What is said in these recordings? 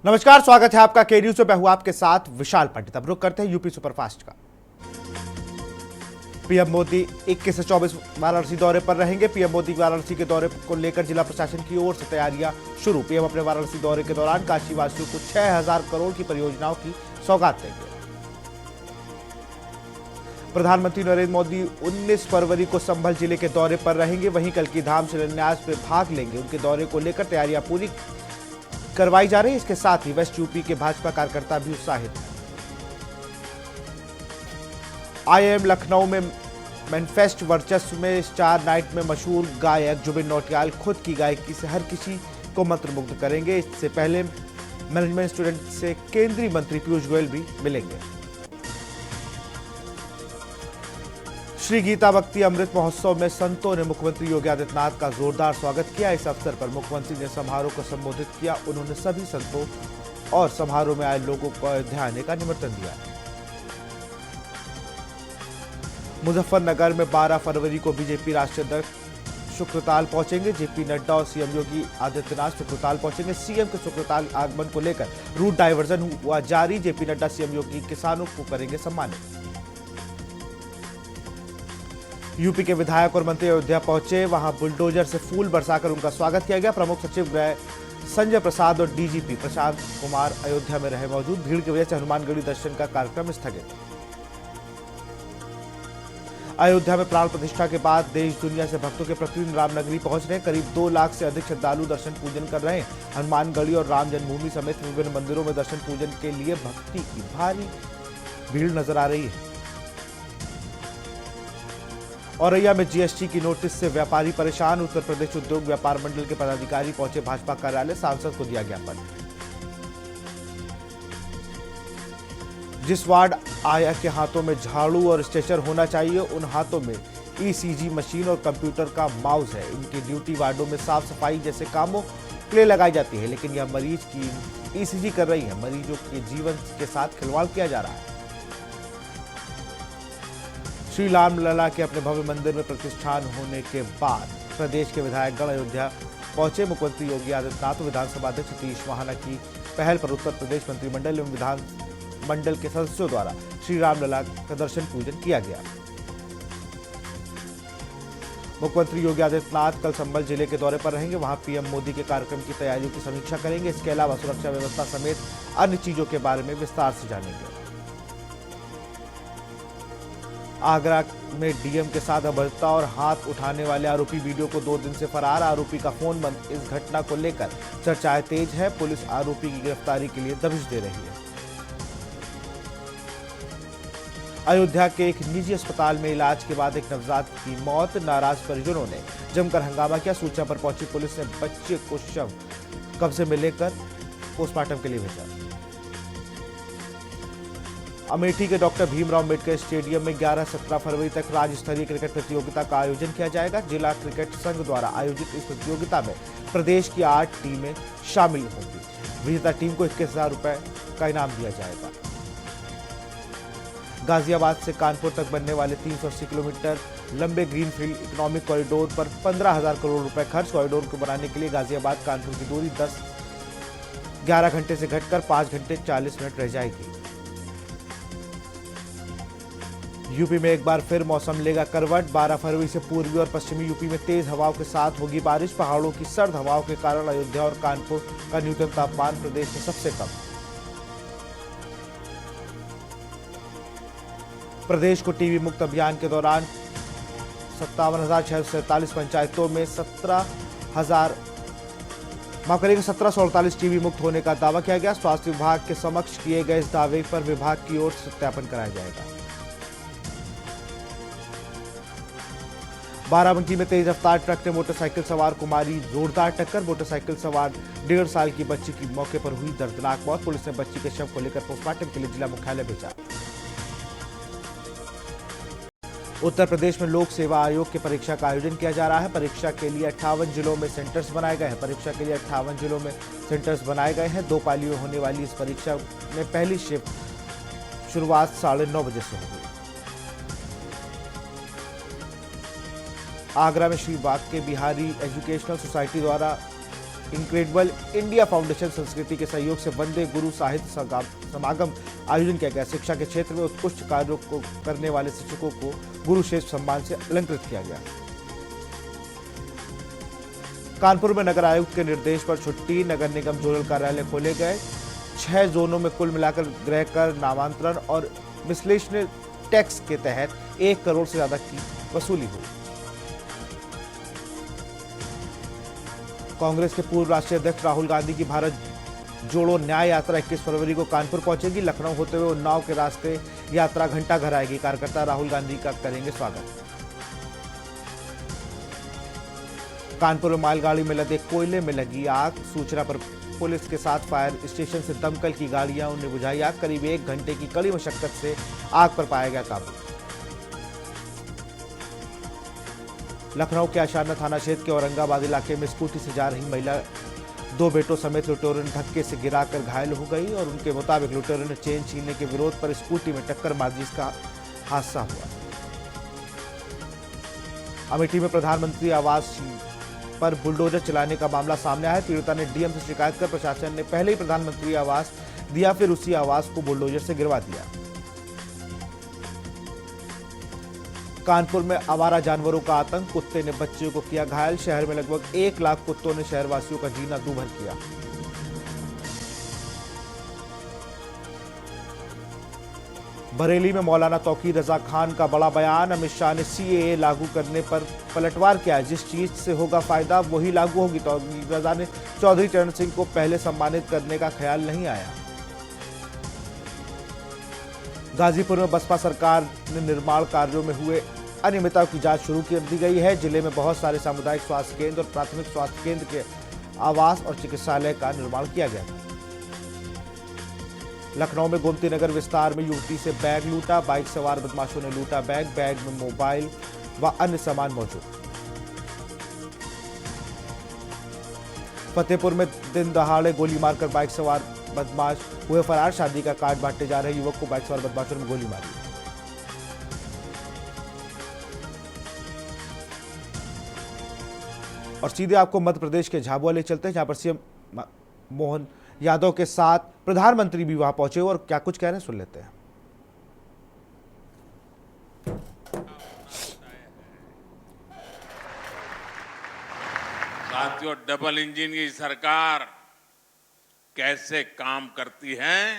नमस्कार, स्वागत है आपका के न्यूज में। मैं हूं आपके साथ विशाल पंडित। अब रुक करते हैं यूपी सुपरफास्ट का। पीएम मोदी 21 से 24 वाराणसी दौरे पर रहेंगे। पीएम मोदी वाराणसी के दौरे को लेकर जिला प्रशासन की ओर से तैयारियां शुरू। पीएम अपने वाराणसी दौरे के दौरान काशीवासियों को 6000 करोड़ की परियोजनाओं की सौगात देंगे। प्रधानमंत्री नरेंद्र मोदी 19 फरवरी को संभल जिले के दौरे पर रहेंगे। वहीं कल की धाम शिलान्यास में भाग लेंगे। उनके दौरे को लेकर तैयारियां पूरी करवाई जा रही है। इसके साथ ही वेस्ट यूपी के भाजपा कार्यकर्ता भी उत्साहित हैं। आईआईएम लखनऊ में मैनिफेस्ट वर्चस्व में स्टार नाइट में मशहूर गायक जुबिन नौटियाल खुद की गायकी से हर किसी को मंत्रमुग्ध करेंगे। इससे पहले मैनेजमेंट स्टूडेंट से केंद्रीय मंत्री पीयूष गोयल भी मिलेंगे। श्री गीता भक्ति अमृत महोत्सव में संतों ने मुख्यमंत्री योगी आदित्यनाथ का जोरदार स्वागत किया। इस अवसर पर मुख्यमंत्री ने समारोह को संबोधित किया। उन्होंने सभी संतों और समारोह में आए लोगों को अयोध्या आने का निमंत्रण दिया। मुजफ्फरनगर में 12 फरवरी को बीजेपी राष्ट्रीय अध्यक्ष सुक्रताल पहुंचेंगे। जेपी नड्डा और सीएम योगी आदित्यनाथ सुक्रताल पहुंचेंगे। सीएम के सुक्रताल आगमन को लेकर रूट डायवर्जन हुआ जारी। जेपी नड्डा सीएम योगी किसानों को करेंगे सम्मानित। यूपी के विधायक और मंत्री अयोध्या पहुंचे। वहां बुलडोजर से फूल बरसाकर उनका स्वागत किया गया। प्रमुख सचिव गृह संजय प्रसाद और डीजीपी प्रशांत कुमार अयोध्या में रहे मौजूद। भीड़ की वजह से हनुमानगढ़ी दर्शन का कार्यक्रम स्थगित। अयोध्या में प्राण प्रतिष्ठा के बाद देश दुनिया से भक्तों के प्रतिदिन रामनगरी पहुंच रहे हैं। करीब 2 लाख से अधिक श्रद्धालु दर्शन पूजन कर रहे हैं। हनुमानगढ़ी और राम जन्मभूमि समेत विभिन्न मंदिरों में दर्शन पूजन के लिए भक्ति की भारी भीड़ नजर आ रही है। औरैया में जीएसटी की नोटिस से व्यापारी परेशान। उत्तर प्रदेश उद्योग व्यापार मंडल के पदाधिकारी पहुंचे भाजपा कार्यालय। सांसद को दिया ज्ञापन। जिस वार्ड आया के हाथों में झाड़ू और स्ट्रेचर होना चाहिए, उन हाथों में ईसीजी मशीन और कंप्यूटर का माउस है। इनकी ड्यूटी वार्डों में साफ सफाई जैसे कामों के लिए लगाई जाती है, लेकिन यह मरीज की ईसीजी कर रही है। मरीजों के जीवन के साथ खिलवाड़ किया जा रहा है। श्री रामलला के अपने भव्य मंदिर में प्रतिष्ठान होने के बाद प्रदेश के विधायकगण अयोध्या पहुंचे। मुख्यमंत्री योगी आदित्यनाथ, विधानसभा अध्यक्ष सतीश महाना की पहल पर उत्तर प्रदेश मंत्रिमंडल एवं विधानमंडल के सदस्यों द्वारा श्री रामलला का दर्शन पूजन किया गया। मुख्यमंत्री योगी आदित्यनाथ कल संभल जिले के दौरे पर रहेंगे। वहां पीएम मोदी के कार्यक्रम की तैयारियों की समीक्षा करेंगे। इसके अलावा सुरक्षा व्यवस्था समेत अन्य चीजों के बारे में विस्तार से जानेंगे। आगरा में डीएम के साथ अभद्रता और हाथ उठाने वाले आरोपी वीडियो को 2 दिन से फरार। आरोपी का फोन बंद। इस घटना को लेकर चर्चाएं तेज है। पुलिस आरोपी की गिरफ्तारी के लिए दबिश दे रही है। अयोध्या के एक निजी अस्पताल में इलाज के बाद एक नवजात की मौत। नाराज परिजनों ने जमकर हंगामा किया। सूचना पर पहुंची पुलिस ने बच्चे को शव कब्जे में लेकर पोस्टमार्टम के लिए भेजा। अमेठी के डॉक्टर भीमराव अंबेडकर स्टेडियम में 11-17 फरवरी तक राज्य स्तरीय क्रिकेट प्रतियोगिता का आयोजन किया जाएगा। जिला क्रिकेट संघ द्वारा आयोजित इस प्रतियोगिता में प्रदेश की 8 टीमें शामिल होंगी। विजेता टीम को 21,000 रुपए का इनाम दिया जाएगा। गाजियाबाद से कानपुर तक बनने वाले 380 किलोमीटर लंबे ग्रीनफील्ड इकोनॉमिक कॉरिडोर पर 15,000 करोड़ रुपए खर्च। कॉरिडोर को बनाने के लिए गाजियाबाद कानपुर की दूरी 11 घंटे से घटकर 5 घंटे 40 मिनट रह जाएगी। यूपी में एक बार फिर मौसम लेगा करवट। 12 फरवरी से पूर्वी और पश्चिमी यूपी में तेज हवाओं के साथ होगी बारिश। पहाड़ों की सर्द हवाओं के कारण अयोध्या और कानपुर का न्यूनतम तापमान प्रदेश में सबसे कम। प्रदेश को टीबी मुक्त अभियान के दौरान 57,647 पंचायतों में 1748 टीबी मुक्त होने का दावा किया गया। स्वास्थ्य विभाग के समक्ष किए गए इस दावे पर विभाग की ओर से सत्यापन कराया जाएगा। बाराबंकी में तेज रफ्तार ट्रक ने मोटरसाइकिल सवार कुमारी जोरदार टक्कर। मोटरसाइकिल सवार 1.5 साल की बच्ची की मौके पर हुई दर्दनाक मौत। पुलिस ने बच्ची के शव को लेकर पोस्टमार्टम के लिए जिला मुख्यालय भेजा। उत्तर प्रदेश में लोक सेवा आयोग की परीक्षा का आयोजन किया जा रहा है। परीक्षा के लिए 58 जिलों में सेंटर्स बनाए गए हैं। परीक्षा के लिए 58 जिलों में सेंटर्स बनाए गए हैं। 2 पालियों होने वाली इस परीक्षा में पहली शिफ्ट शुरुआत 9:30 बजे से होगी। आगरा में श्री बाके बिहारी एजुकेशनल सोसाइटी द्वारा इनक्रेडिबल इंडिया फाउंडेशन संस्कृति के सहयोग से वंदे गुरु साहित्य समागम आयोजन किया गया। शिक्षा के क्षेत्र में उत्कृष्ट कार्यों को करने वाले शिक्षकों को गुरु श्रेष्ठ सम्मान से अलंकृत किया गया। कानपुर में नगर आयुक्त के निर्देश पर छुट्टी, नगर निगम जोनल कार्यालय खोले गए। 6 जोनों में कुल मिलाकर गृह कर, नामांतरण और मिसलेनियस टैक्स के तहत 1 करोड़ से ज्यादा की वसूली हुई। कांग्रेस के पूर्व राष्ट्रीय अध्यक्ष राहुल गांधी की भारत जोड़ो न्याय यात्रा 21 फरवरी को कानपुर पहुंचेगी। लखनऊ होते हुए उन्नाव के रास्ते यात्रा घंटा घर आएगी। कार्यकर्ता राहुल गांधी का करेंगे स्वागत। कानपुर में मालगाड़ी में लदे कोयले में लगी आग। सूचना पर पुलिस के साथ फायर स्टेशन से दमकल की गाड़ियां ने बुझाई आग। करीब 1 घंटे की कड़ी मशक्कत से आग पर पाया गया काबू। लखनऊ के आशाना थाना क्षेत्र के औरंगाबाद इलाके में स्कूटी से जा रही महिला 2 बेटों समेत लुटेरों ने धक्के से गिराकर घायल हो गई और उनके मुताबिक लुटेरों ने चेन छीनने के विरोध पर स्कूटी में टक्कर मार जिसका हादसा हुआ। अमेठी में प्रधानमंत्री आवास पर बुलडोजर चलाने का मामला सामने आया है। पीड़िता ने डीएम से शिकायत कर प्रशासन ने पहले ही प्रधानमंत्री आवास दिया, फिर उसी आवास को बुलडोजर से गिरवा दिया। कानपुर में आवारा जानवरों का आतंक, कुत्ते ने बच्चों को किया घायल। शहर में लगभग 1 लाख कुत्तों ने शहरवासियों का जीना दूभर किया। बरेली में मौलाना तौकीर रजा खान का बड़ा बयान। अमित शाह ने सीएए लागू करने पर पलटवार किया है। जिस चीज से होगा फायदा वही लागू होगी। तौकीर रजा ने चौधरी चरण सिंह को पहले सम्मानित करने का ख्याल नहीं आया। गाजीपुर में बसपा सरकार ने निर्माण कार्यों में हुए अनियमितताओं की जांच शुरू कर दी गई है। जिले में बहुत सारे सामुदायिक स्वास्थ्य केंद्र और प्राथमिक स्वास्थ्य केंद्र के आवास और चिकित्सालय का निर्माण किया गया था। लखनऊ में गोमती नगर विस्तार में युवती से बैग लूटा। बाइक सवार बदमाशों ने लूटा बैग। बैग में मोबाइल व अन्य सामान मौजूद। फतेहपुर में दिन दहाड़े गोली मारकर बाइक सवार बदमाश हुए फरार। शादी का कार्ड बांटने जा रहे युवक को बाइक सवार बदमाशों ने गोली मारी। और सीधे आपको मध्य प्रदेश के झाबुआ ले चलते हैं, जहां पर सीएम मोहन यादव के साथ प्रधानमंत्री भी वहां पहुंचे और क्या कुछ कह रहे हैं सुन लेते हैं। साथियों, डबल इंजन की सरकार कैसे काम करती है,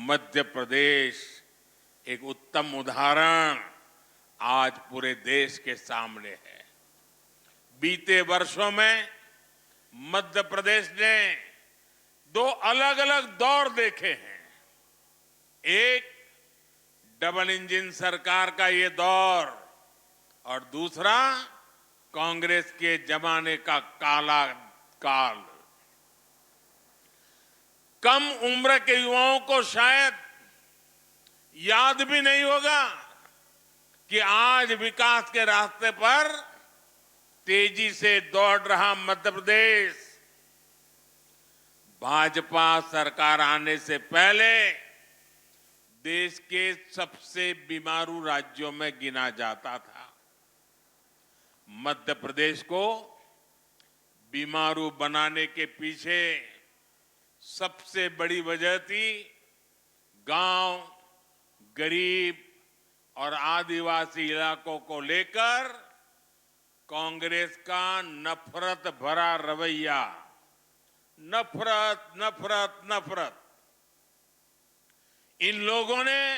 मध्य प्रदेश एक उत्तम उदाहरण आज पूरे देश के सामने है। बीते वर्षों में मध्य प्रदेश ने 2 अलग अलग दौर देखे हैं। एक डबल इंजन सरकार का ये दौर और दूसरा कांग्रेस के जमाने का काला काल। कम उम्र के युवाओं को शायद याद भी नहीं होगा कि आज विकास के रास्ते पर तेजी से दौड़ रहा मध्य प्रदेश भाजपा सरकार आने से पहले देश के सबसे बीमारू राज्यों में गिना जाता था। मध्य प्रदेश को बीमारू बनाने के पीछे सबसे बड़ी वजह थी गांव, गरीब और आदिवासी इलाकों को लेकर कांग्रेस का नफरत भरा रवैया। नफरत नफरत नफरत। इन लोगों ने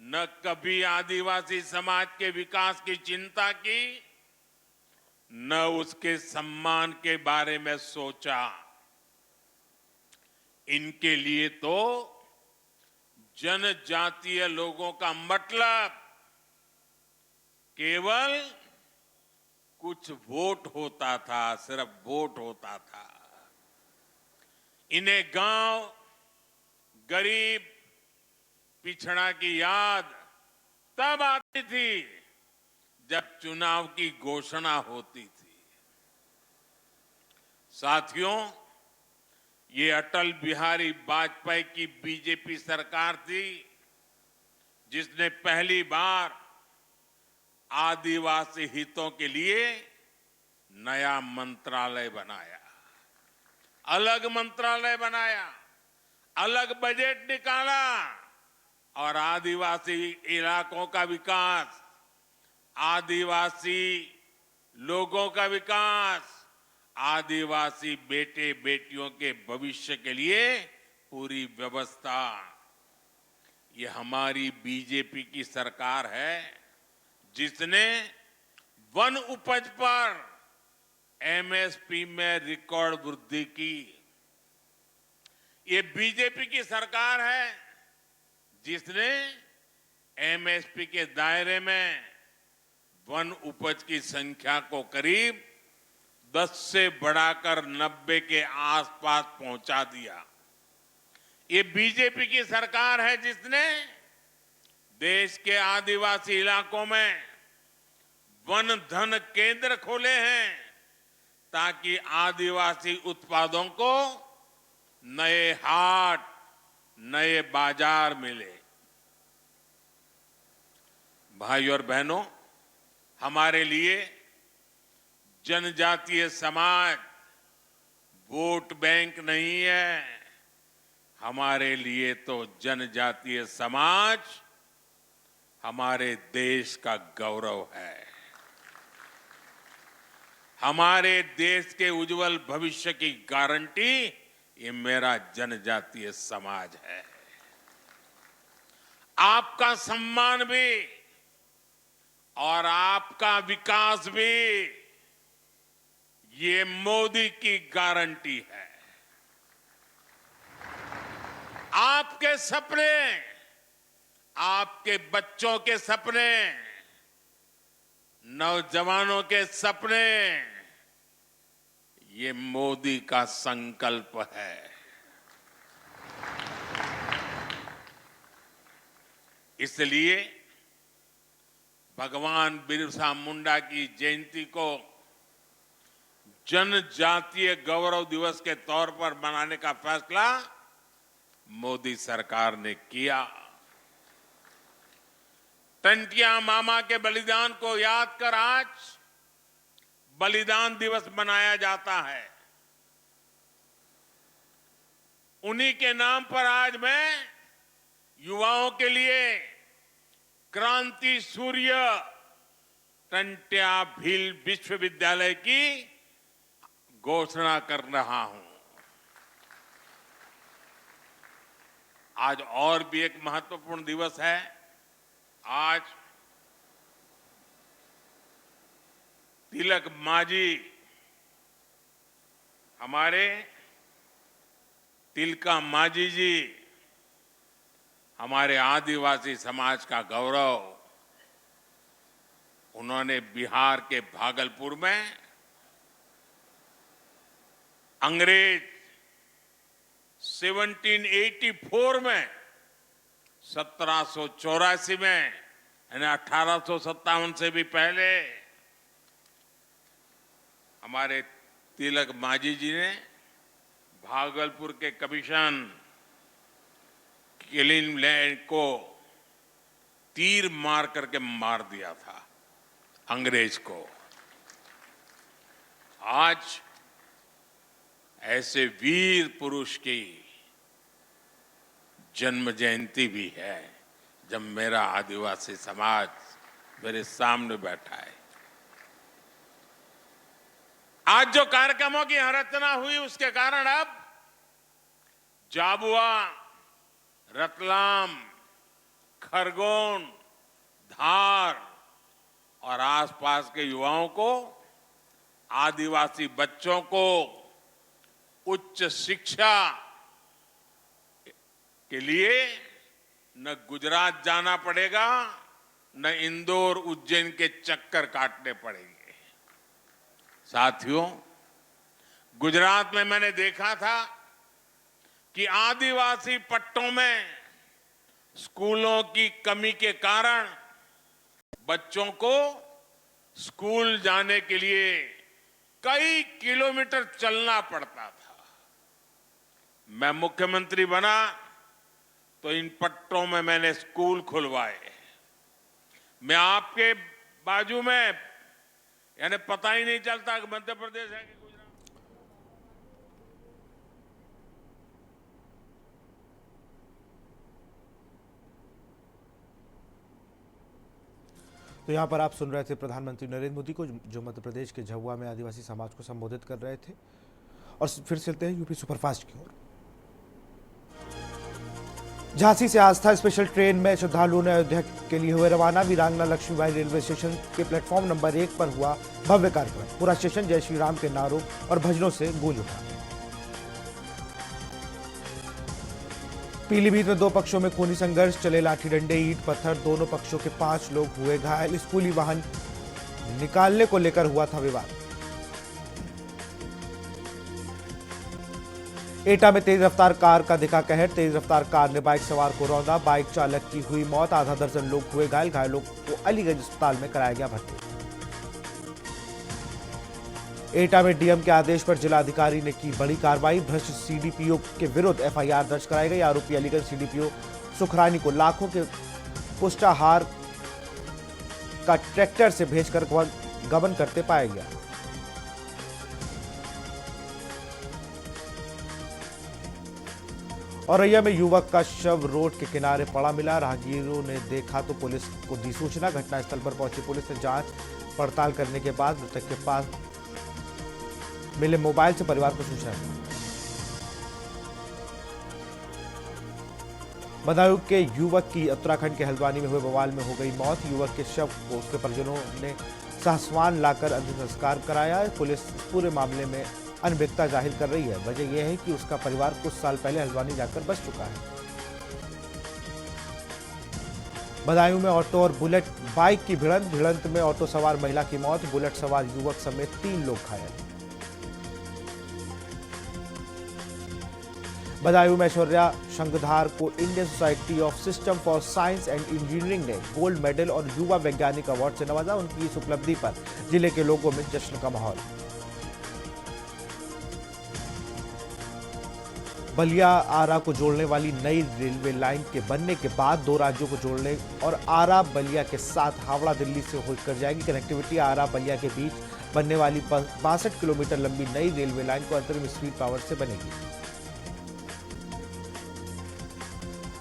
न कभी आदिवासी समाज के विकास की चिंता की, न उसके सम्मान के बारे में सोचा। इनके लिए तो जनजातीय लोगों का मतलब केवल कुछ वोट होता था, सिर्फ वोट होता था। इन्हें गांव, गरीब, पिछड़ा की याद तब आती थी जब चुनाव की घोषणा होती थी। साथियों, ये अटल बिहारी वाजपेयी की बीजेपी सरकार थी जिसने पहली बार आदिवासी हितों के लिए नया मंत्रालय बनाया। अलग मंत्रालय बनाया, अलग बजट निकाला और आदिवासी इलाकों का विकास, आदिवासी लोगों का विकास, आदिवासी बेटे बेटियों के भविष्य के लिए पूरी व्यवस्था। ये हमारी बीजेपी की सरकार है जिसने वन उपज पर एमएसपी में रिकॉर्ड वृद्धि की। ये बीजेपी की सरकार है जिसने एमएसपी के दायरे में वन उपज की संख्या को करीब 10 से बढ़ाकर 90 के आसपास पहुंचा दिया। ये बीजेपी की सरकार है जिसने देश के आदिवासी इलाकों में वन धन केंद्र खोले हैं ताकि आदिवासी उत्पादों को नए हाट, नए बाजार मिले। भाई और बहनों, हमारे लिए जनजातीय समाज वोट बैंक नहीं है, हमारे लिए तो जनजातीय समाज हमारे देश का गौरव है। हमारे देश के उज्जवल भविष्य की गारंटी ये मेरा जनजातीय समाज है। आपका सम्मान भी और आपका विकास भी ये मोदी की गारंटी है। आपके सपने, आपके बच्चों के सपने, नौजवानों के सपने, ये मोदी का संकल्प है। इसलिए भगवान बिरसा मुंडा की जयंती को जनजातीय गौरव दिवस के तौर पर मनाने का फैसला मोदी सरकार ने किया। टंटिया मामा के बलिदान को याद कर आज बलिदान दिवस मनाया जाता है। उन्हीं के नाम पर आज मैं युवाओं के लिए क्रांति सूर्य टंट्या भील विश्वविद्यालय की घोषणा कर रहा हूं। आज और भी एक महत्वपूर्ण दिवस है। आज तिलक मांझी, हमारे तिलका मांझी जी, हमारे आदिवासी समाज का गौरव, उन्होंने बिहार के भागलपुर में अंग्रेज 1784 में 1784 में यानी 1857 से भी पहले हमारे तिलक मांझी जी ने भागलपुर के कमीशन किलिंग लैंड को तीर मार करके मार दिया था अंग्रेज को। आज ऐसे वीर पुरुष की जन्म जयंती भी है जब मेरा आदिवासी समाज मेरे सामने बैठा है। आज जो कार्यक्रमों की रचना हुई उसके कारण अब झाबुआ, रतलाम, खरगोन, धार और आसपास के युवाओं को, आदिवासी बच्चों को उच्च शिक्षा के लिए न गुजरात जाना पड़ेगा, न इंदौर, उज्जैन के चक्कर काटने पड़ेंगे। साथियों, गुजरात में मैंने देखा था कि आदिवासी पट्टों में स्कूलों की कमी के कारण बच्चों को स्कूल जाने के लिए कई किलोमीटर चलना पड़ता था। मैं मुख्यमंत्री बना तो इन पट्टों में मैंने स्कूल खुलवाए। मैं आपके बाजू में, यानी पता ही नहीं चलता कि मध्य प्रदेश है कि गुजरात। तो यहाँ पर आप सुन रहे थे प्रधानमंत्री नरेंद्र मोदी को, जो मध्य प्रदेश के झाबुआ में आदिवासी समाज को संबोधित कर रहे थे। और फिर चलते हैं यूपी सुपरफास्ट की ओर। झांसी से आस्था स्पेशल ट्रेन में श्रद्धालुओं ने अयोध्या के लिए हुए रवाना। वीरांगना लक्ष्मीबाई रेलवे स्टेशन के प्लेटफॉर्म नंबर 1 पर हुआ भव्य कार्यक्रम। पूरा स्टेशन जय श्री राम के नारों और भजनों से गूंज उठा। पीलीभीत में 2 पक्षों में खूनी संघर्ष, चले लाठी डंडे, ईंट पत्थर, दोनों पक्षों के 5 लोग हुए घायल। स्कूली वाहन निकालने को लेकर हुआ था विवाद। एटा में तेज रफ्तार कार का दिखा कहर, तेज रफ्तार कार ने बाइक सवार को रौंदा, बाइक चालक की हुई मौत, आधा दर्जन लोग हुए घायल। घायलों को अलीगंज अस्पताल में कराया गया भर्ती। एटा में डीएम के आदेश पर जिलाधिकारी ने की बड़ी कार्रवाई, भ्रष्ट सीडीपीओ के विरुद्ध एफआईआर दर्ज कराई गई। आरोपी अलीगंज सीडीपीओ सुखरानी को लाखों के पुष्टाहार का ट्रैक्टर से भेजकर गबन करते पाया गया। औरैया में युवक का शव रोड के किनारे पड़ा मिला। राहगीरों ने देखा तो पुलिस को दी सूचना। घटनास्थल पर पहुंची पुलिस ने जांच पड़ताल करने के बाद मृतक के पास मिले मोबाइल से परिवार को सूचना दी। बदायूं के युवक की उत्तराखंड के हल्द्वानी में हुए बवाल में हो गई मौत। युवक के शव को उसके परिजनों ने सासवान लाकर अंतिम संस्कार कराया। पुलिस पूरे मामले में अनभिज्ञता जाहिर कर रही है। वजह यह है कि उसका परिवार कुछ साल पहले हल्द्वानी जाकर बस चुका है। बदायूं में ऑटो और बुलेट बाइक की भिड़ंत में ऑटो सवार महिला की मौत, बुलेट सवार युवक समेत 3 लोग घायल। बदायूं में ऐश्वर्या शंखधार को Indian society of system for science and engineering ने गोल्ड मेडल और युवा वैज्ञानिक अवार्ड से नवाजा। उनकी इस उपलब्धि पर जिले के लोगों में जश्न का माहौल। बलिया आरा को जोड़ने वाली नई रेलवे लाइन के बनने के बाद 2 राज्यों को जोड़ने और आरा बलिया के साथ हावड़ा दिल्ली से होकर जाएगी कनेक्टिविटी। आरा बलिया के बीच बनने वाली 62 किलोमीटर लंबी नई रेलवे लाइन को अंतरिम स्पीड पावर से बनेगी।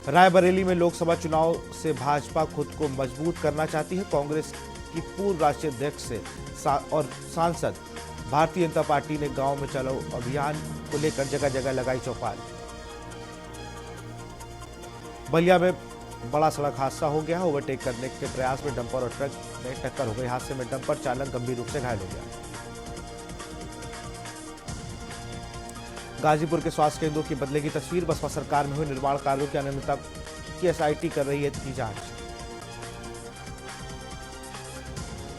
रायबरेली में लोकसभा चुनाव से भाजपा खुद को मजबूत करना चाहती है। कांग्रेस की पूर्व राष्ट्रीय अध्यक्ष और सांसद भारतीय जनता पार्टी ने गांव में चलो अभियान को लेकर जगह जगह लगाई चौपाल। बलिया में बड़ा सड़क हादसा हो गया। ओवरटेक करने के प्रयास में डंपर और ट्रक में टक्कर हो गई। हादसे में डंपर चालक गंभीर रूप से घायल हो गया। गाजीपुर के स्वास्थ्य केंद्रों की बदलेगी तस्वीर। बसपा सरकार में हुए निर्माण कार्यों की अनियमितता की एसआईटी कर रही है की जांच।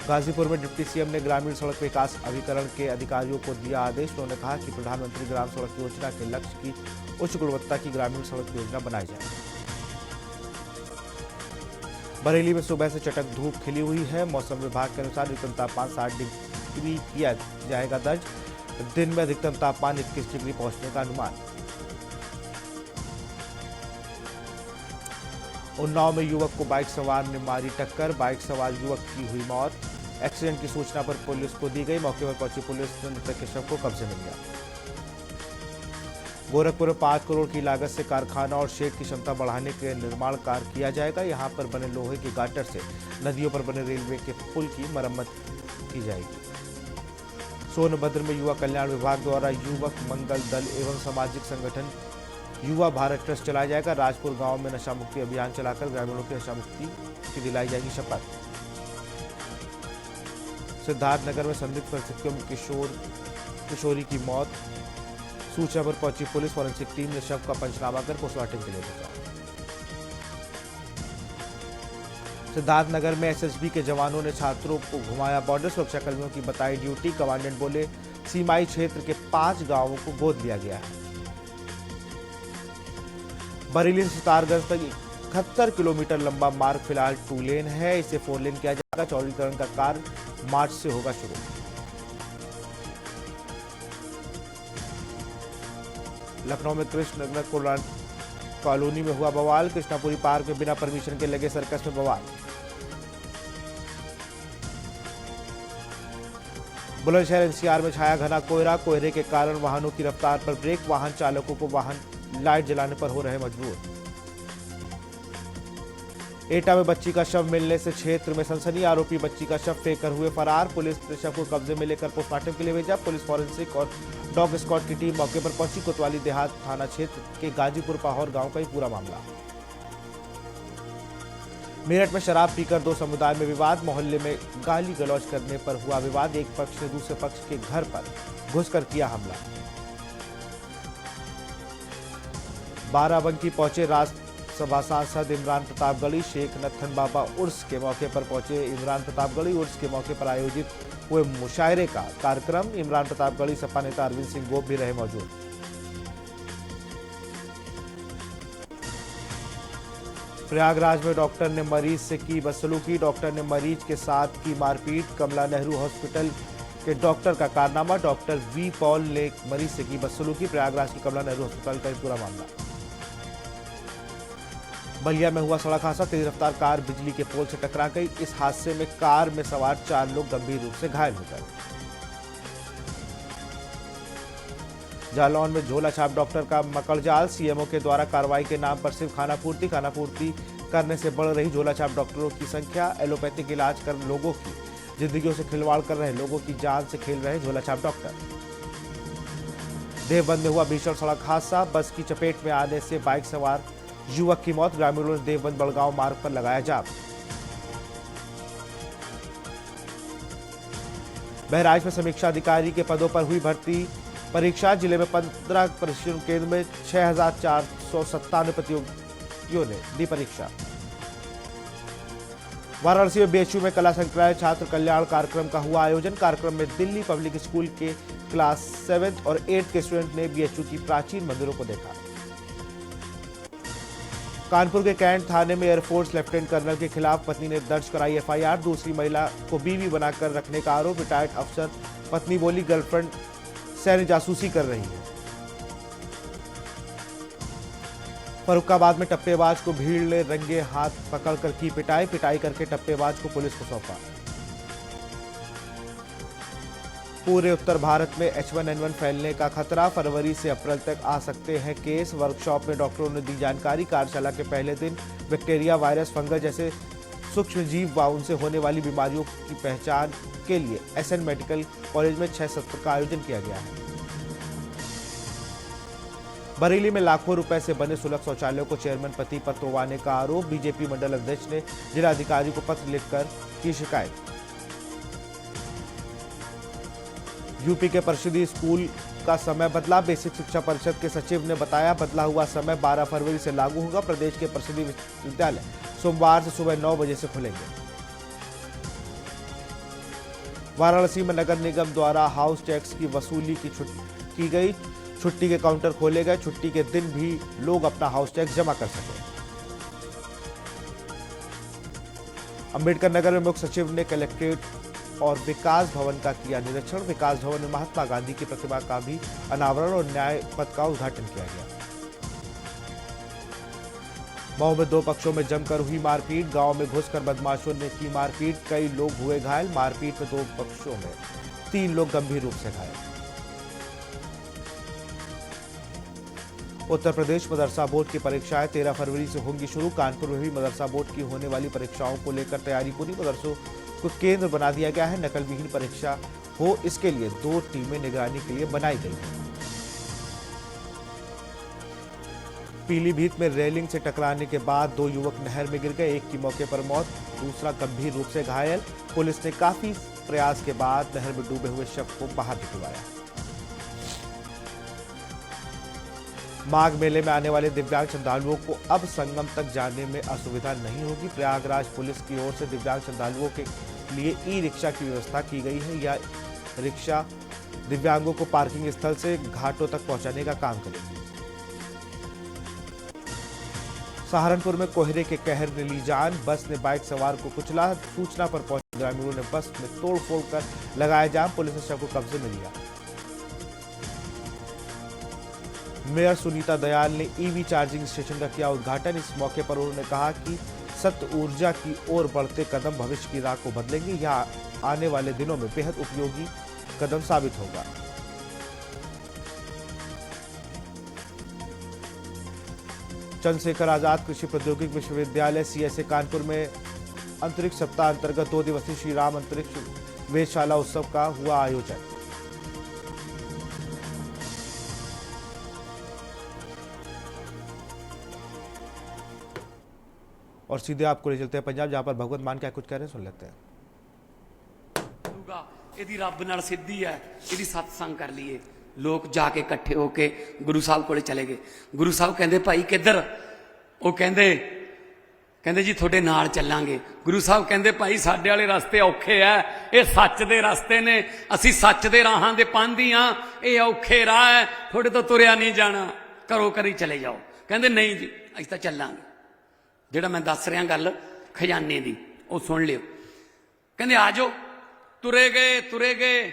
गाजीपुर में डिप्टी सीएम ने ग्रामीण सड़क विकास अभिकरण के अधिकारियों को दिया आदेश। उन्होंने कहा कि प्रधानमंत्री ग्राम सड़क योजना के लक्ष्य की उच्च गुणवत्ता की ग्रामीण सड़क योजना बनाई जाए। बरेली में सुबह से चटक धूप खिली हुई है। मौसम विभाग के अनुसार अधिकतम तापमान 60 डिग्री किया जाएगा दर्ज। दिन में अधिकतम तापमान 21 डिग्री पहुंचने का अनुमान। उन्नाव में युवक को बाइक सवार ने मारी टक्कर, बाइक सवार युवक की हुई मौत। एक्सीडेंट की सूचना पर पुलिस को दी गई। मौके पर पहुंची पुलिस ने मृतक के शव को कब्जे में लिया। गोरखपुर में 5 करोड़ की लागत से कारखाना और शेड की क्षमता बढ़ाने के निर्माण कार्य किया जाएगा। यहां पर बने लोहे के गाटर से नदियों पर बने रेलवे के पुल की मरम्मत की जाएगी। सोनभद्र में युवा कल्याण विभाग द्वारा युवक मंगल दल एवं सामाजिक संगठन युवा भारत ट्रस्ट चलाया जाएगा। राजपुर गांव में नशा मुक्ति अभियान चलाकर ग्रामीणों की नशा मुक्ति की दिलाई जाएगी शपथ। सिद्धार्थनगर में संदिग्ध परिस्थितियों में किशोरी की मौत। सूचना पर पहुंची पुलिस, फॉरेंसिक टीम ने शव का पंचनामा कर पोस्टमार्टम के लिए भेजा। सिद्धार्थनगर में एसएसबी के जवानों ने छात्रों को घुमाया बॉर्डर। सुरक्षा कर्मियों की बताई ड्यूटी। कमांडेंट बोले सीमाई क्षेत्र के 5 गांवों को गोद लिया गया है। बरेली से सितारगंज तक 71 किलोमीटर लंबा मार्ग फिलहाल 2 लेन है। इसे 4 लेन किया जाएगा। चौड़ीकरण का कार्य मार्च से होगा शुरू। लखनऊ में कृष्णनगर कॉलोनी में हुआ बवाल। कृष्णापुरी पार्क में बिना परमिशन के लगे सर्कस में बवाल। बुलंदशहर एनसीआर में छाया घना कोहरा। कोहरे के कारण वाहनों की रफ्तार पर ब्रेक। वाहन चालकों को वाहन लाइट जलाने पर हो रहे मजबूर। एटा में बच्ची का शव मिलने से क्षेत्र में सनसनी। आरोपी बच्ची का शव फेंक कर हुए फरार। पुलिस ने शव को कब्जे में लेकर पोस्टमार्टम के लिए भेजा। पुलिस फॉरेंसिक और डॉग स्क्वाड की टीम मौके पर पहुंची। कोतवाली देहात थाना क्षेत्र के गाजीपुर पाहौर गांव का ही पूरा मामला। मेरठ में शराब पीकर दो समुदाय में विवाद। मोहल्ले में गाली गलौज करने पर हुआ विवाद। एक पक्ष ने दूसरे पक्ष के घर पर घुसकर किया हमला। बाराबंकी पहुंचे राज्यसभा सांसद इमरान प्रतापगढ़ी। शेख नत्थन बाबा उर्स के मौके पर पहुंचे इमरान प्रतापगढ़ी। उर्स के मौके पर आयोजित हुए मुशायरे का कार्यक्रम। इमरान प्रतापगढ़ी सपा नेता अरविंद सिंह गोप भी रहे मौजूद। प्रयागराज में डॉक्टर ने मरीज से की बदसलूकी। डॉक्टर ने मरीज के साथ की मारपीट। कमला नेहरू हॉस्पिटल के डॉक्टर का कारनामा। डॉक्टर वी पॉल ने मरीज से की बदसलूकी। प्रयागराज की कमला नेहरू हॉस्पिटल का पूरा मामला। बलिया में हुआ सड़क हादसा। तेज रफ्तार कार बिजली के पोल से टकरा गई। इस हादसे में कार में सवार 4 लोग गंभीर रूप से घायल हो गए। जालौन में झोला छाप डॉक्टर का मकड़जाल। सीएमओ के द्वारा कार्रवाई के नाम पर सिर्फ खानापूर्ति करने से बढ़ रही झोला छाप डॉक्टरों की संख्या। एलोपैथिक इलाज कर लोगों की जिंदगियों से खिलवाड़ कर रहे, लोगों की जान से खेल रहे झोला छाप डॉक्टर। देवबंद में हुआ भीषण सड़क हादसा। बस की चपेट में आने से बाइक सवार युवक की मौत। ग्रामीणों ने देवबंद बड़गांव मार्ग पर लगाया जाम। बहराइच में समीक्षा अधिकारी के पदों पर हुई भर्ती परीक्षा। जिले में 15 प्रशिक्षण केंद्र में 6,497 प्रतियोगियों ने दी परीक्षा। वाराणसी में बीएचयू में कला संकाय छात्र कल्याण कार्यक्रम का हुआ आयोजन। कार्यक्रम में दिल्ली पब्लिक स्कूल के क्लास 7 और 8 के स्टूडेंट ने बीएचयू की प्राचीन मंदिरों को देखा। कानपुर के कैंट थाने में एयरफोर्स लेफ्टिनेंट कर्नल के खिलाफ पत्नी ने दर्ज कराई एफआईआर। दूसरी महिला को बीवी बनाकर रखने का आरोप। रिटायर्ड अफसर पत्नी बोली गर्लफ्रेंड सैन्य जासूसी कर रही है। फर्रुखाबाद में टप्पेबाज को भीड़ ने रंगे हाथ पकड़कर की पिटाई करके टप्पेबाज को पुलिस को सौंपा। पूरे उत्तर भारत में H1N1 फैलने का खतरा। फरवरी से अप्रैल तक आ सकते हैं केस। वर्कशॉप में डॉक्टरों ने दी जानकारी। कार्यशाला के पहले दिन बैक्टीरिया, वायरस, फंगस जैसे सूक्ष्म जीव व उनसे होने वाली बीमारियों की पहचान के लिए SN मेडिकल कॉलेज में 6 सत्र का आयोजन किया गया है। बरेली में लाखों रुपए से बने सुलभ शौचालयों को चेयरमैन पति पर तोड़वाने का आरोप। बीजेपी मंडल अध्यक्ष ने जिलाधिकारी को पत्र लिखकर की शिकायत। यूपी के परिषदीय स्कूल का समय बदला। बेसिक शिक्षा परिषद के सचिव ने बताया बदला हुआ समय 12 फरवरी से लागू होगा। प्रदेश के परिषदीय विद्यालय सोमवार से सुबह 9 बजे से खुलेंगे। वाराणसी में नगर निगम द्वारा हाउस टैक्स की वसूली की गई। छुट्टी के काउंटर खोले गए। छुट्टी के दिन भी लोग अपना हाउस टैक्स जमा कर सकें। अंबेडकर नगर में मुख्य सचिव ने कलेक्ट्रेट और विकास भवन का किया निरीक्षण। विकास भवन में महात्मा गांधी की प्रतिमा का भी अनावरण और न्याय पथ का उद्घाटन किया गया। मऊ में 2 पक्षों में जमकर हुई मारपीट। गांव में घुसकर बदमाशों ने की मारपीट। कई लोग हुए घायल। मारपीट में 2 पक्षों में 3 लोग गंभीर रूप से घायल। उत्तर प्रदेश मदरसा बोर्ड की परीक्षाएं 13 फरवरी से होंगी शुरू। कानपुर में भी मदरसा बोर्ड की होने वाली परीक्षाओं को लेकर तैयारी पूरी। मदरसों को केंद्र बना दिया गया है। नकल विहीन परीक्षा हो इसके लिए 2 टीमें निगरानी के लिए बनाई गई हैं। पीलीभीत में रेलिंग से टकराने के बाद 2 युवक नहर में गिर गए। एक की मौके पर मौत, दूसरा गंभीर रूप से घायल। पुलिस ने काफी प्रयास के बाद नहर में डूबे हुए शव को बाहर निकलवाया। माघ मेले में आने वाले दिव्यांग श्रद्धालुओं को अब संगम तक जाने में असुविधा नहीं होगी। प्रयागराज पुलिस की ओर से दिव्यांग श्रद्धालुओं के लिए ई-रिक्शा की व्यवस्था की गई है। यह रिक्शा दिव्यांगों को पार्किंग स्थल से घाटों तक पहुंचाने का काम करेगी। सहारनपुर में कोहरे के कहर ने ली जान। बस ने बाइक सवार को कुचला। सूचना पर पहुंचे ग्रामीणों ने बस में तोड़फोड़ कर लगाया जाम। पुलिस ने शव को कब्जे में लिया। मेयर सुनीता दयाल ने ईवी चार्जिंग स्टेशन का किया उद्घाटन। इस मौके पर उन्होंने कहा कि सत्य ऊर्जा की ओर बढ़ते कदम भविष्य की राह को बदलेंगे। यह आने वाले दिनों में बेहद उपयोगी कदम साबित होगा। चंद्रशेखर आजाद कृषि प्रौद्योगिकी विश्वविद्यालय सीएसए कानपुर में अंतरिक्ष सप्ताह अंतर्गत 2 दिवसीय श्री राम अंतरिक्ष वेधशाला उत्सव का हुआ आयोजन। और सीधे आपको ले चलते हैं पंजाब, जहां पर भगवंत मान क्या कुछ कह रहे हैं, सुन लेते हैं। ਇਹਦੀ ਰੱਬ ਨਾਲ ਸਿੱਧੀ ਹੈ, ਇਹਦੀ ਸਤਸੰਗ ਕਰ ਲਈਏ। ਲੋਕ ਜਾ ਕੇ ਇਕੱਠੇ ਹੋ ਕੇ ਗੁਰੂ ਸਾਹਿਬ ਕੋਲੇ ਚਲੇ ਗਏ। ਗੁਰੂ ਸਾਹਿਬ ਕਹਿੰਦੇ ਭਾਈ ਕਿੱਧਰ? ਉਹ ਕਹਿੰਦੇ ਜੀ ਤੁਹਾਡੇ ਨਾਲ ਚੱਲਾਂਗੇ। ਗੁਰੂ ਸਾਹਿਬ ਕਹਿੰਦੇ ਭਾਈ ਸਾਡੇ ਵਾਲੇ ਰਸਤੇ ਔਖੇ ਐ, ਇਹ ਸੱਚ ਦੇ ਰਸਤੇ ਨੇ, ਅਸੀਂ ਸੱਚ ਦੇ ਰਾਹਾਂ ਦੇ ਪਾਂਧੀ ਆ, ਇਹ ਔਖੇ ਰਾਹ ਹੈ, ਤੁਹਾਡੇ ਤੋਂ ਤੁਰਿਆ ਨਹੀਂ ਜਾਣਾ, ਘਰੋਂ ਘਰੀ ਚਲੇ ਜਾਓ। ਕਹਿੰਦੇ ਨਹੀਂ ਜੀ ਅਸੀਂ ਤਾਂ ਚੱਲਾਂਗੇ। ਜਿਹੜਾ ਮੈਂ ਦੱਸ ਰਿਹਾ ਗੱਲ ਖਜ਼ਾਨੇ ਦੀ, ਉਹ ਸੁਣ ਲਿਓ। ਕਹਿੰਦੇ ਆ ਜਾਓ। ਤੁਰੇ ਗਏ,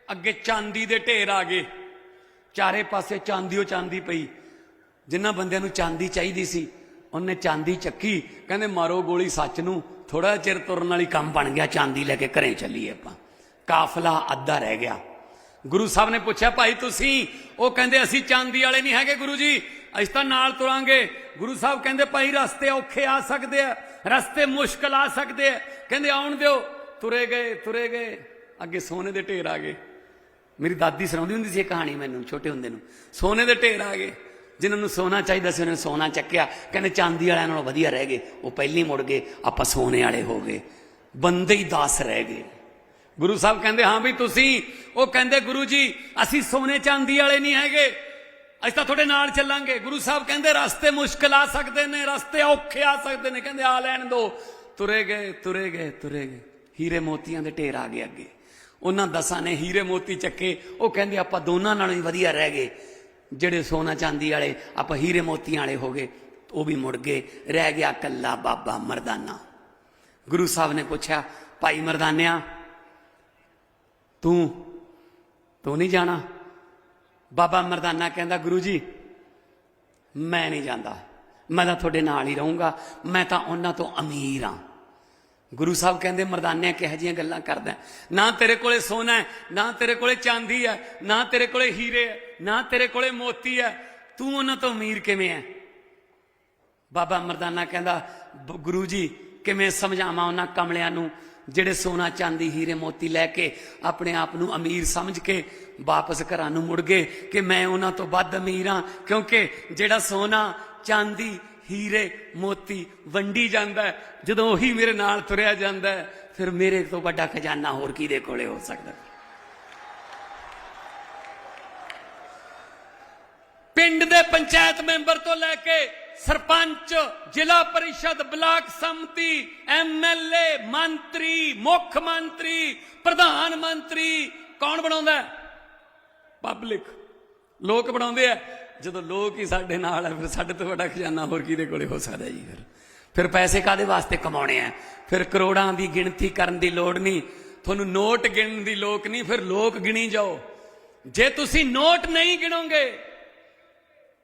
ਅੱਗੇ ਚਾਂਦੀ ਦੇ ਢੇਰ ਆ ਗਏ, ਚਾਰੇ ਪਾਸੇ ਚਾਂਦੀ ਪਈ। ਜਿਨ੍ਹਾਂ ਬੰਦਿਆਂ ਨੂੰ ਚਾਂਦੀ ਚਾਹੀਦੀ ਸੀ ਉਹਨੇ ਚਾਂਦੀ ਚੱਕੀ। ਕਹਿੰਦੇ ਮਾਰੋ ਗੋਲੀ ਸੱਚ ਨੂੰ, ਥੋੜਾ ਚਿਰ ਤੁਰਨ ਵਾਲੀ ਕੰਮ ਬਣ ਗਿਆ, ਚਾਂਦੀ ਲੈ ਕੇ ਘਰੇ ਚੱਲੀਏ ਆਪਾਂ। ਕਾਫਲਾ ਅੱਧਾ ਰਹਿ ਗਿਆ। ਗੁਰੂ ਸਾਹਿਬ ਨੇ ਪੁੱਛਿਆ ਭਾਈ ਤੁਸੀਂ? ਉਹ ਕਹਿੰਦੇ ਅਸੀਂ ਚਾਂਦੀ ਵਾਲੇ ਨਹੀਂ ਹੈਗੇ ਗੁਰੂ ਜੀ, ਅਸੀਂ ਤਾਂ ਨਾਲ ਤੁਰਾਂਗੇ। ਗੁਰੂ ਸਾਹਿਬ ਕਹਿੰਦੇ ਭਾਈ ਰਸਤੇ ਔਖੇ ਆ ਸਕਦੇ ਆ, ਰਸਤੇ ਮੁਸ਼ਕਲ ਆ ਸਕਦੇ ਆ। ਕਹਿੰਦੇ ਆਉਣ ਦਿਓ। ਤੁਰੇ ਗਏ, ਅੱਗੇ ਸੋਨੇ ਦੇ ਢੇਰ ਆ ਗਏ। ਮੇਰੀ ਦਾਦੀ ਸੁਣਾਉਂਦੀ ਹੁੰਦੀ ਸੀ ਇਹ ਕਹਾਣੀ ਮੈਨੂੰ ਛੋਟੇ ਹੁੰਦੇ ਨੂੰ। ਸੋਨੇ ਦੇ ਢੇਰ ਆ ਗਏ, ਜਿਨ੍ਹਾਂ ਨੂੰ ਸੋਨਾ ਚਾਹੀਦਾ ਸੀ ਉਹਨਾਂ ਨੇ ਸੋਨਾ ਚੱਕਿਆ। ਕਹਿੰਦੇ ਚਾਂਦੀ ਵਾਲਿਆਂ ਨਾਲੋਂ ਵਧੀਆ ਰਹਿ ਗਏ, ਉਹ ਪਹਿਲੀ ਮੁੜ ਗਏ, ਆਪਾਂ ਸੋਨੇ ਵਾਲੇ ਹੋ ਗਏ। ਬੰਦੇ ਹੀ 10 ਰਹਿ ਗਏ। ਗੁਰੂ ਸਾਹਿਬ ਕਹਿੰਦੇ ਹਾਂ ਵੀ ਤੁਸੀਂ? ਉਹ ਕਹਿੰਦੇ ਗੁਰੂ ਜੀ ਅਸੀਂ ਸੋਨੇ ਚਾਂਦੀ ਵਾਲੇ ਨਹੀਂ ਹੈਗੇ, ਅਸੀਂ ਤਾਂ ਤੁਹਾਡੇ ਨਾਲ ਚੱਲਾਂਗੇ। ਗੁਰੂ ਸਾਹਿਬ ਕਹਿੰਦੇ ਰਸਤੇ ਮੁਸ਼ਕਲ ਆ ਸਕਦੇ ਨੇ, ਰਸਤੇ ਔਖੇ ਆ ਸਕਦੇ ਨੇ। ਕਹਿੰਦੇ ਆ ਲੈਣ ਦੋ। ਤੁਰੇ ਗਏ, ਹੀਰੇ ਮੋਤੀਆਂ ਦੇ ਢੇਰ ਆ ਗਏ ਅੱਗੇ। ਉਹਨਾਂ 10 ਨੇ ਹੀਰੇ ਮੋਤੀ ਚੱਕੇ। ਉਹ ਕਹਿੰਦੇ ਆਪਾਂ ਦੋਨਾਂ ਨਾਲੋਂ ਹੀ ਵਧੀਆ ਰਹਿ ਗਏ, ਜਿਹੜੇ ਸੋਨਾ ਚਾਂਦੀ ਵਾਲੇ ਆਪਾਂ ਹੀਰੇ ਮੋਤੀਆਂ ਵਾਲੇ ਹੋ ਗਏ। ਉਹ ਵੀ ਮੁੜ ਗਏ, ਰਹਿ ਗਿਆ ਕੱਲਾ ਬਾਬਾ ਮਰਦਾਨਾ। ਗੁਰੂ ਸਾਹਿਬ ਨੇ ਪੁੱਛਿਆ ਭਾਈ ਮਰਦਾਨਿਆ ਤੂੰ ਨਹੀਂ ਜਾਣਾ? ਬਾਬਾ ਮਰਦਾਨਾ ਕਹਿੰਦਾ ਗੁਰੂ ਜੀ ਮੈਂ ਨਹੀਂ ਜਾਂਦਾ, ਮੈਂ ਤਾਂ ਤੁਹਾਡੇ ਨਾਲ ਹੀ ਰਹੂੰਗਾ, ਮੈਂ ਤਾਂ ਉਹਨਾਂ ਤੋਂ ਅਮੀਰ ਹਾਂ। ਗੁਰੂ ਸਾਹਿਬ ਕਹਿੰਦੇ ਮਰਦਾਨਿਆਂ ਕਿਹੋ ਜਿਹੀਆਂ ਗੱਲਾਂ ਕਰਦਾ? ਨਾ ਤੇਰੇ ਕੋਲੇ ਸੋਨਾ ਹੈ, ਨਾ ਤੇਰੇ ਕੋਲੇ ਚਾਂਦੀ ਹੈ, ਨਾ ਤੇਰੇ ਕੋਲੇ ਹੀਰੇ ਹੈ, ਨਾ ਤੇਰੇ ਕੋਲੇ ਮੋਤੀ ਹੈ, ਤੂੰ ਉਹਨਾਂ ਤੋਂ ਅਮੀਰ ਕਿਵੇਂ ਹੈ? ਬਾਬਾ ਮਰਦਾਨਾ ਕਹਿੰਦਾ ਗੁਰੂ ਜੀ ਕਿਵੇਂ ਸਮਝਾਵਾਂ ਉਹਨਾਂ ਕਮਲਿਆਂ ਨੂੰ ਜਿਹੜੇ ਸੋਨਾ ਚਾਂਦੀ ਹੀਰੇ ਮੋਤੀ ਲੈ ਕੇ ਆਪਣੇ ਆਪ ਨੂੰ ਅਮੀਰ ਸਮਝ ਕੇ ਵਾਪਸ ਘਰਾਂ ਨੂੰ ਮੁੜ ਗਏ ਕਿ ਮੈਂ ਉਹਨਾਂ ਤੋਂ ਵੱਧ ਅਮੀਰ ਹਾਂ। ਕਿਉਂਕਿ ਜਿਹੜਾ ਸੋਨਾ ਚਾਂਦੀ ਹੀਰੇ ਮੋਤੀ ਵੰਡੀ ਜਾਂਦਾ ਹੈ, ਜਦੋਂ ਉਹੀ ਮੇਰੇ ਨਾਲ ਤੁਰਿਆ ਜਾਂਦਾ ਹੈ, ਫਿਰ ਮੇਰੇ ਤੋਂ ਵੱਡਾ ਖਜ਼ਾਨਾ ਹੋਰ ਕਿਹਦੇ ਕੋਲੇ ਹੋ ਸਕਦਾ? ਪਿੰਡ ਦੇ ਪੰਚਾਇਤ ਮੈਂਬਰ ਤੋਂ ਲੈ ਕੇ ਸਰਪੰਚ, ਜ਼ਿਲ੍ਹਾ ਪਰਿਸ਼ਦ, ਬਲਾਕ ਸੰਮਤੀ, ਐਮਐਲਏ, ਮੰਤਰੀ, ਮੁੱਖ ਮੰਤਰੀ, ਪ੍ਰਧਾਨ ਮੰਤਰੀ ਕੌਣ ਬਣਾਉਂਦਾ? ਪਬਲਿਕ, ਲੋਕ ਬਣਾਉਂਦੇ ਆ। ਜਦੋਂ ਲੋਕ ਹੀ ਸਾਡੇ ਨਾਲ ਹੈ, ਫਿਰ ਸਾਡੇ ਤੋਂ ਵੱਡਾ ਖਜ਼ਾਨਾ ਹੋਰ ਕਿਹਦੇ ਕੋਲੇ ਹੋ ਸਕਦਾ ਜੀ? ਫਿਰ ਪੈਸੇ ਕਾਦੇ ਵਾਸਤੇ ਕਮਾਉਣੇ ਆ? ਫਿਰ ਕਰੋੜਾਂ ਦੀ ਗਿਣਤੀ ਕਰਨ ਦੀ ਲੋੜ ਨਹੀਂ, ਤੁਹਾਨੂੰ ਨੋਟ ਗਿਣਨ ਦੀ ਲੋੜ ਨਹੀਂ, ਫਿਰ ਲੋਕ ਗਿਣੀ ਜਾਓ। ਜੇ ਤੁਸੀਂ ਨੋਟ ਨਹੀਂ ਗਿਣੋਗੇ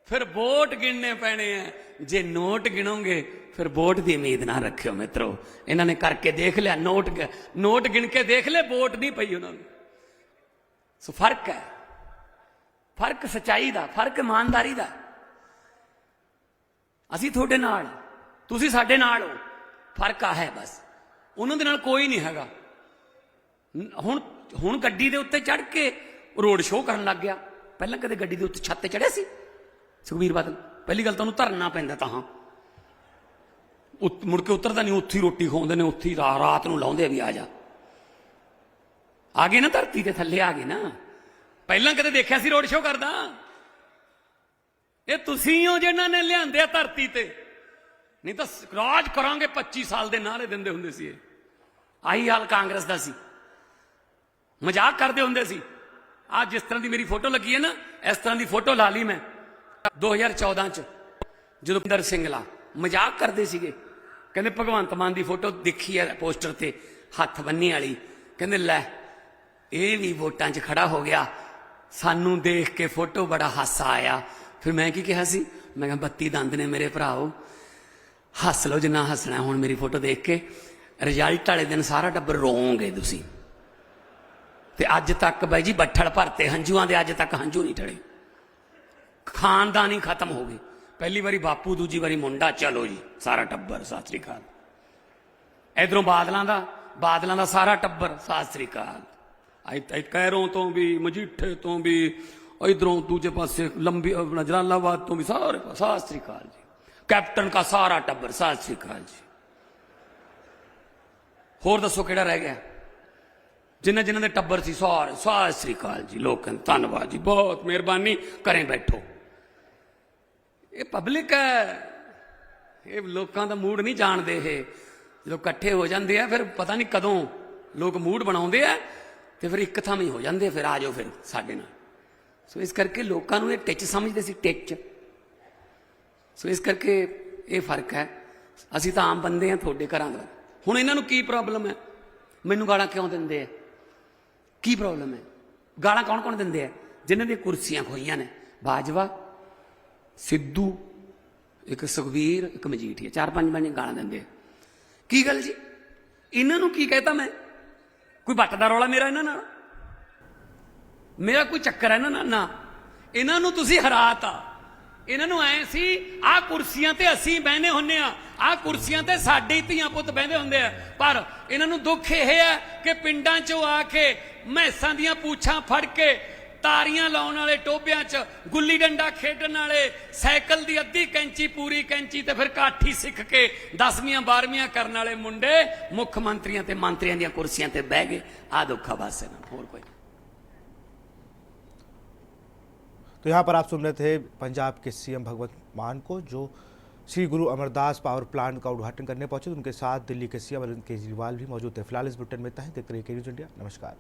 ਫਿਰ ਵੋਟ ਗਿਣਨੇ ਪੈਣੇ ਆ, ਜੇ ਨੋਟ ਗਿਣੋਗੇ ਫਿਰ ਵੋਟ ਦੀ ਉਮੀਦ ਨਾ ਰੱਖਿਓ ਮਿੱਤਰੋ। ਇਹਨਾਂ ਨੇ ਕਰਕੇ ਦੇਖ ਲਿਆ, ਨੋਟ ਗਿਣ ਕੇ ਦੇਖ ਲੈ, ਵੋਟ ਨਹੀਂ ਪਈ ਉਹਨਾਂ ਨੂੰ। ਸੋ ਫਰਕ ਹੈ, ਫਰਕ ਸੱਚਾਈ ਦਾ, ਫਰਕ ਇਮਾਨਦਾਰੀ ਦਾ। ਅਸੀਂ ਤੁਹਾਡੇ ਨਾਲ, ਤੁਸੀਂ ਸਾਡੇ ਨਾਲ ਹੋ, ਫਰਕ ਆ ਹੈ ਬਸ। ਉਹਨਾਂ ਦੇ ਨਾਲ ਕੋਈ ਨਹੀਂ ਹੈਗਾ। ਹੁਣ ਗੱਡੀ ਦੇ ਉੱਤੇ ਚੜ੍ਹ ਕੇ ਰੋਡ ਸ਼ੋਅ ਕਰਨ ਲੱਗ ਗਿਆ। ਪਹਿਲਾਂ ਕਦੇ ਗੱਡੀ ਦੇ ਉੱਤੇ ਛੱਤ ਤੇ ਚੜ੍ਹਿਆ ਸੀ ਸੁਖਬੀਰ ਬਾਦਲ? ਪਹਿਲੀ ਗੱਲ ਤਾਂ ਉਹਨੂੰ ਧਰਨਾ ਪੈਂਦਾ, ਤਾਂ ਮੁੜ ਕੇ ਉਤਰਦਾ ਨਹੀਂ, ਉੱਥੇ ਰੋਟੀ ਖਾਉਂਦੇ ਨੇ, ਉੱਥੇ ਰਾਤ ਨੂੰ ਲਾਉਂਦੇ ਵੀ ਆ ਜਾ। ਆ ਗਏ ਨਾ ਧਰਤੀ ਦੇ ਥੱਲੇ, ਆ ਗਏ ਨਾ। ਪਹਿਲਾਂ ਕਦੇ ਦੇਖਿਆ ਸੀ ਰੋਡ ਸ਼ੋਅ ਕਰਦਾ? ਇਹ ਤੁਸੀਂ ਹੋ ਜਿਹਨਾਂ ਨੇ ਲਿਆਂਦੇ ਆ ਧਰਤੀ ਤੇ, ਨਹੀਂ ਤਾਂ ਰਾਜ ਕਰਾਂਗੇ 25 ਸਾਲ ਦੇ ਨਾਅਰੇ ਦਿੰਦੇ ਹੁੰਦੇ ਸੀ। ਇਹ ਆਹੀ ਹਾਲ ਕਾਂਗਰਸ ਦਾ ਸੀ, ਮਜ਼ਾਕ ਕਰਦੇ ਹੁੰਦੇ ਸੀ। ਆ ਜਿਸ ਤਰ੍ਹਾਂ ਦੀ ਮੇਰੀ ਫੋਟੋ ਲੱਗੀ ਹੈ ਨਾ, ਇਸ ਤਰ੍ਹਾਂ ਦੀ ਫੋਟੋ ਲਾ ਲਈ ਮੈਂ 2014 ਚ, ਜਦੋਂ ਇੰਦਰ ਸਿੰਘਲਾ ਮਜ਼ਾਕ ਕਰਦੇ ਸੀਗੇ। ਕਹਿੰਦੇ ਭਗਵੰਤ ਮਾਨ ਦੀ ਫੋਟੋ ਦੇਖੀ ਹੈ ਪੋਸਟਰ ਤੇ ਹੱਥ ਬੰਨੀ ਵਾਲੀ, ਕਹਿੰਦੇ ਲੈ ਇਹ ਵੀ ਵੋਟਾਂ 'ਚ ਖੜਾ ਹੋ ਗਿਆ, ਸਾਨੂੰ ਦੇਖ ਕੇ ਫੋਟੋ ਬੜਾ ਹਾਸਾ ਆਇਆ। ਫਿਰ ਮੈਂ ਕੀ ਕਿਹਾ ਸੀ? ਮੈਂ ਕਿਹਾ 32 ਦੰਦ ਨੇ ਮੇਰੇ ਭਰਾਓ, ਹੱਸ ਲਓ ਜਿੰਨਾ ਹੱਸਣਾ। ਹੁਣ ਮੇਰੀ ਫੋਟੋ ਦੇਖ ਕੇ ਰਿਜ਼ਲਟ ਵਾਲੇ ਦਿਨ ਸਾਰਾ ਟੱਬਰ ਰੋਵੋਗੇ ਤੁਸੀਂ। ਤੇ ਅੱਜ ਤੱਕ ਬਾਈ ਜੀ ਬੱਠਲ ਭਰਤੇ ਹੰਝੂਆਂ ਦੇ, ਅੱਜ ਤੱਕ ਹੰਝੂ ਨਹੀਂ ਟਲੇ। ਖਾਨਦਾਨ ਹੀ ਖਤਮ ਹੋ ਗਏ। पहली बारी बापू, दूजी बारी मुंडा, चलो जी सारा टब्बर सत श्री अकाल। इधरों बादलों का सारा टब्बर सत श्री अकाल। कैरों तो भी, मजीठे तो भी, इधरों दूजे पासे लंबी जलालाबाद तो भी सारे सत श्री अकाल जी। कैप्टन का सारा टब्बर सत श्री अकाल जी। होर दसो किहड़ा रह गया? जिन्हें जिन्हें दे टब्बर सी सारे सत श्री अकाल जी। लोग कहते धन्नवाद जी, बहुत मेहरबानी, घरें बैठो। ये पब्लिक है, ये लोगों का मूड नहीं जानते। ये जो इकट्ठे हो जाते हैं फिर पता नहीं कदों लोग मूड बनाते हैं तो फिर एक थां ही हो जाते, फिर आ जाओ फिर साडे नाल। सो इस करके लोगों को ये टिच समझते सी, टिच। सो इस करके ये फर्क है। असी तो आम बंदे हैं, थोड़े घर का। हुण इन्हां नूं की प्रॉब्लम है? मैनू गालां क्यों दिंदे है? की प्रॉब्लम है? गालां कौन कौन दिंदे है? जिन्हां दी कुर्सियां खोईयां ने, बाजवा, सिद्धू, एक सुखबीर, एक मजीठिया, 4-5 बंदे गालां दिंदे। की गल जी, इन्हां नूं की कहता मैं? कोई बट दा रौला मेरा इन्हां नाल? मेरा कोई चक्कर है इन्हां नाल? ना, इन्हां नूं तुसीं हराता। इन्हां नूं ऐ सी आ कुर्सियां ते असीं बहने हुन्ने आ कुर्सियां ते साडे धीआं पुत्त बहंदे हुंदे आ। पर इन्हां नूं दुख यह है कि पिंडां चों आके मैसां दीआं पूछां फड़ के, तारियां लाउण वाले टोबियां च, गुल्ली डंडा खेडण वाले, साइकिल दी अद्धी कैंची पूरी कैंची ते फिर काठी सिख के 10वीं 12वीं करन वाले मुंडे मुख मंत्रियां ते मंत्रियां दीआं कुर्सियां ते बह गए। आ दुख आ बस इन्हां नूं, होर कोई। तो यहाँ पर आप सुन रहे थे पंजाब के सीएम भगवंत मान को, जो श्री गुरु अमरदास पावर प्लांट का उद्घाटन करने पहुंचे। तो उनके साथ दिल्ली के सीएम अरविंद केजरीवाल भी मौजूद थे। फिलहाल इस बुलेटिन में इतना ही। देखते रहिए के न्यूज़ इंडिया। नमस्कार।